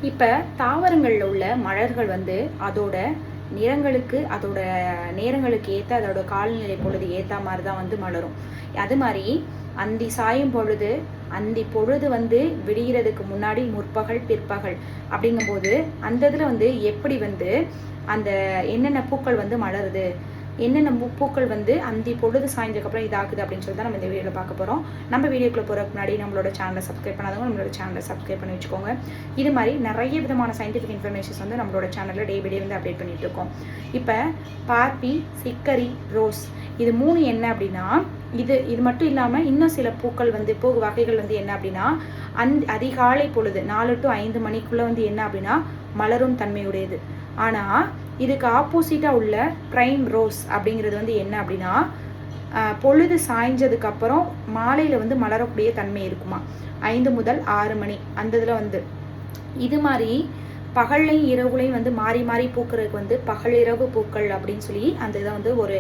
இப்போ தாவரங்களில் உள்ள மலர்கள் வந்து அதோட நிறங்களுக்கு அதோட நேரங்களுக்கு ஏற்ற அதோட காலநிலை பொழுது ஏற்ற மாதிரி தான் வந்து மலரும். அது மாதிரி அந்தி சாயும் பொழுது அந்தி பொழுது வந்து விடிகிறதுக்கு முன்னாடி முற்பகல் பிற்பகல் அப்படிங்கும்போது அந்த இதில் வந்து எப்படி வந்து அந்த என்னென்ன பூக்கள் வந்து மலருது, என்னென்ன பூக்கள் வந்து அந்தி பொழுது சாய்ந்ததுக்கப்புறம் இதாகுது அப்படின்னு சொல்லி தான் நம்ம இந்த வீடியோவில் பார்க்க போகிறோம். நம்ம வீடியோக்குள்ளே போகிறதுக்கு முன்னாடி நம்மளோட சேனலை சப்ஸ்கிரைப் பண்ணாதவங்க நம்மளோட சேனலை சப்ஸ்கிரைப் பண்ணி வச்சுக்கோங்க. இது மாதிரி நிறைய விதமான சயின்டிஃபிக் இன்ஃபர்மேஷன்ஸ் வந்து நம்மளோட சேனலில் டே பை டே வந்து அப்டேட் பண்ணிட்டு இருக்கோம். இப்போ பாப்பி, சிக்கரி, ரோஸ் இது 3 என்ன அப்படின்னா, இது மட்டும் இல்லாமல் இன்னும் சில பூக்கள் வந்து பூ வகைகள் வந்து என்ன அப்படின்னா அதிகாலை பொழுது 4 to 5 மணிக்குள்ளே வந்து என்ன அப்படின்னா மலரும் தன்மையுடையது. ஆனால் இதுக்கு ஆப்போசிட்டாக உள்ள பிரைம் ரோஸ் அப்படிங்கிறது வந்து என்ன அப்படின்னா பொழுது சாய்ஞ்சதுக்கப்புறம் மாலையில் வந்து மலரக்கூடிய தன்மை இருக்குமா, 5 முதல் 6 மணி அந்த இதில் வந்து. இது மாதிரி பகல்லையும் இரவுலையும் வந்து மாறி மாறி பூக்கிறதுக்கு வந்து பகலிரவு பூக்கள் அப்படின்னு சொல்லி அந்த இதை வந்து ஒரு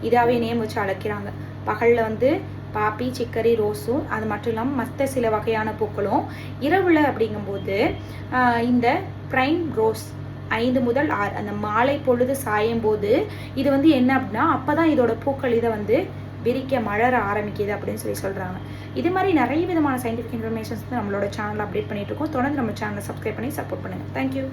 இதாகவே நேம் வச்சு அழைக்கிறாங்க. பகலில் வந்து பாப்பி, சிக்கரி, ரோஸும் அது மட்டும் இல்லாமல் மற்ற சில வகையான பூக்களும், இரவில் அப்படிங்கும்போது இந்த பிரைம் ரோஸ் 5 முதல் 6 அந்த மாலை பொழுது சாயும் போது இது வந்து என்ன அப்படின்னா அப்போ தான் இதோட பூக்கள் இதை வந்து விரிக்க மலர ஆரம்பிக்குது அப்படின்னு சொல்லி சொல்கிறாங்க. இது மாதிரி நிறைய விதமான சயின்டிஃபிக் இன்ஃபர்மேஷன்ஸ் நம்மளோட சேனலில் அப்டேட் பண்ணிட்டு இருக்கோம். தொடர்ந்து நம்ம சேனலை சப்ஸ்கிரைப் பண்ணி சப்போர்ட் பண்ணுங்கள். தேங்க்யூ.